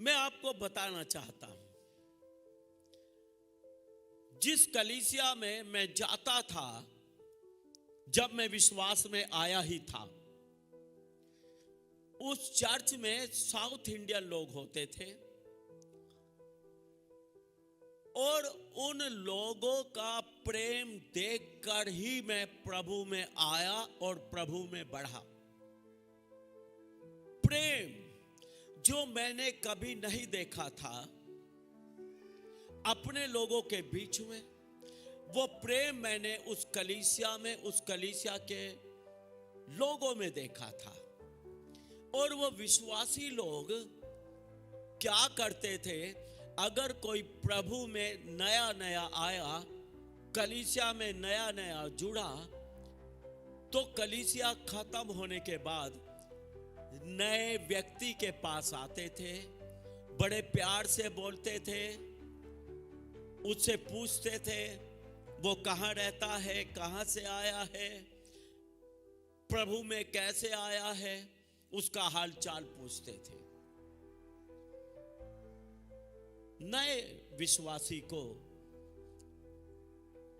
मैं आपको बताना चाहता हूं, जिस कलीसिया में मैं जाता था जब मैं विश्वास में आया ही था, उस चर्च में साउथ इंडियन लोग होते थे और उन लोगों का प्रेम देखकर ही मैं प्रभु में आया और प्रभु में बढ़ा। प्रेम जो मैंने कभी नहीं देखा था अपने लोगों के बीच में, वो प्रेम मैंने उस कलीसिया में, उस कलीसिया के लोगों में देखा था। और वो विश्वासी लोग क्या करते थे, अगर कोई प्रभु में नया नया आया, कलीसिया में नया नया जुड़ा, तो कलीसिया खत्म होने के बाद नए व्यक्ति के पास आते थे, बड़े प्यार से बोलते थे, उससे पूछते थे वो कहाँ रहता है, कहाँ से आया है, प्रभु में कैसे आया है, उसका हाल चाल पूछते थे। नए विश्वासी को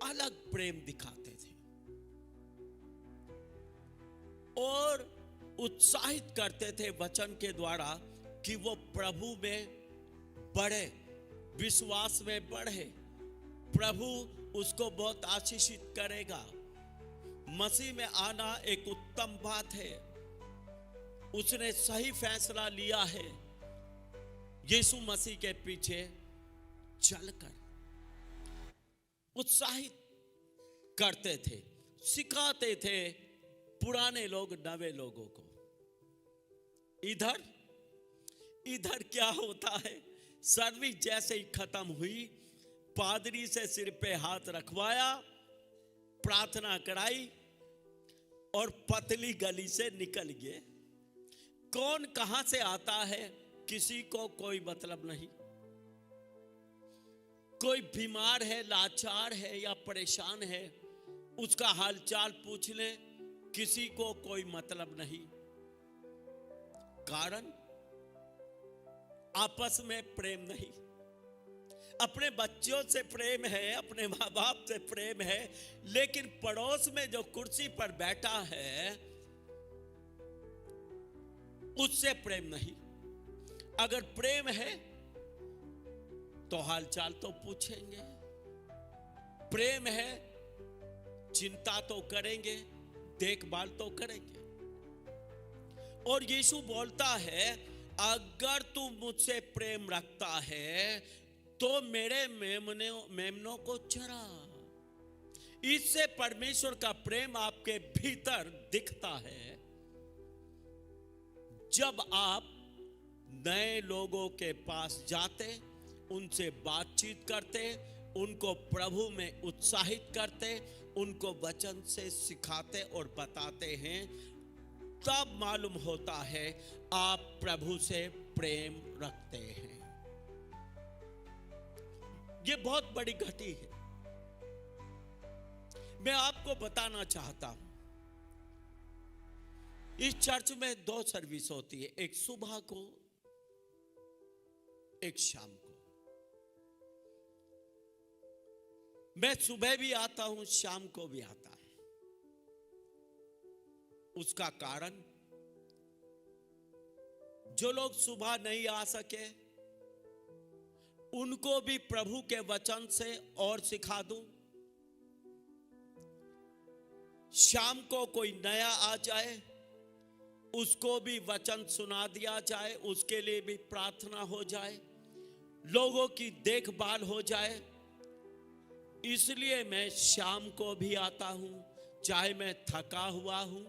अलग प्रेम दिखाते थे और उत्साहित करते थे वचन के द्वारा कि वो प्रभु में बढ़े, विश्वास में बढ़े, प्रभु उसको बहुत आशीषित करेगा। मसीह में आना एक उत्तम बात है, उसने सही फैसला लिया है यीशु मसीह के पीछे चलकर। उत्साहित करते थे, सिखाते थे पुराने लोग नवे लोगों को। इधर क्या होता है, सर्विस जैसे ही खत्म हुई, पादरी से सिर पे हाथ रखवाया, प्रार्थना कराई और पतली गली से निकल गए। कौन कहां से आता है किसी को कोई मतलब नहीं। कोई बीमार है, लाचार है या परेशान है, उसका हालचाल पूछ ले, किसी को कोई मतलब नहीं। कारण आपस में प्रेम नहीं। अपने बच्चों से प्रेम है, अपने माँ बाप से प्रेम है, लेकिन पड़ोस में जो कुर्सी पर बैठा है उससे प्रेम नहीं। अगर प्रेम है तो हालचाल तो पूछेंगे, प्रेम है चिंता तो करेंगे, देखभाल तो करेंगे। और यीशु बोलता है, अगर तू मुझसे प्रेम रखता है तो मेरे मेमनों को चरा। इससे परमेश्वर का प्रेम आपके भीतर दिखता है। जब आप नए लोगों के पास जाते, उनसे बातचीत करते, उनको प्रभु में उत्साहित करते, उनको वचन से सिखाते और बताते हैं, तब मालूम होता है आप प्रभु से प्रेम रखते हैं। ये बहुत बड़ी घटी है। मैं आपको बताना चाहता हूं, इस चर्च में 2 सर्विस होती है, एक सुबह को, एक शाम को। मैं सुबह भी आता हूं, शाम को भी आता हूं। उसका कारण, जो लोग सुबह नहीं आ सके उनको भी प्रभु के वचन से और सिखा दूं। शाम को कोई नया आ जाए उसको भी वचन सुना दिया जाए, उसके लिए भी प्रार्थना हो जाए, लोगों की देखभाल हो जाए। इसलिए मैं शाम को भी आता हूं, चाहे मैं थका हुआ हूं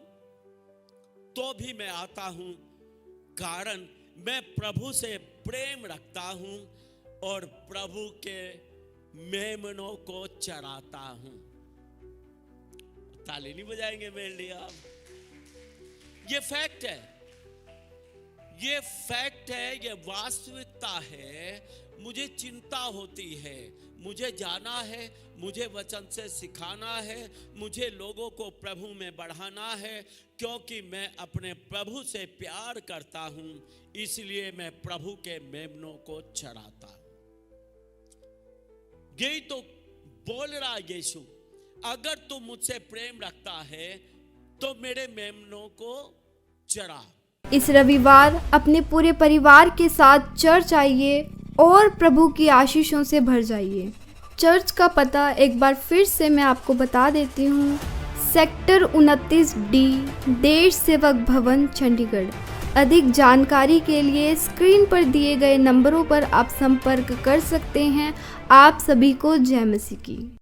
तो भी मैं आता हूं। कारण मैं प्रभु से प्रेम रखता हूं और प्रभु के मेमनों को चराता हूं। ताली नहीं बजाएंगे मेरे लिए आप? ये फैक्ट है, ये फैक्ट है, ये वास्तविकता है। मुझे चिंता होती है, मुझे जाना है, मुझे वचन से सिखाना है, मुझे लोगों को प्रभु में बढ़ाना है, क्योंकि मैं अपने प्रभु से प्यार करता हूं, इसलिए मैं प्रभु के मेमनों को चराता हूं। यही तो बोल रहा यीशु, अगर तू मुझसे प्रेम रखता है तो मेरे मेमनों को चरा। इस रविवार अपने पूरे परिवार के साथ चर्च आइए और प्रभु की आशीषों से भर जाइए। चर्च का पता एक बार फिर से मैं आपको बता देती हूँ। सेक्टर 29D, देश सेवक भवन, चंडीगढ़। अधिक जानकारी के लिए स्क्रीन पर दिए गए नंबरों पर आप संपर्क कर सकते हैं। आप सभी को जय मसीह की।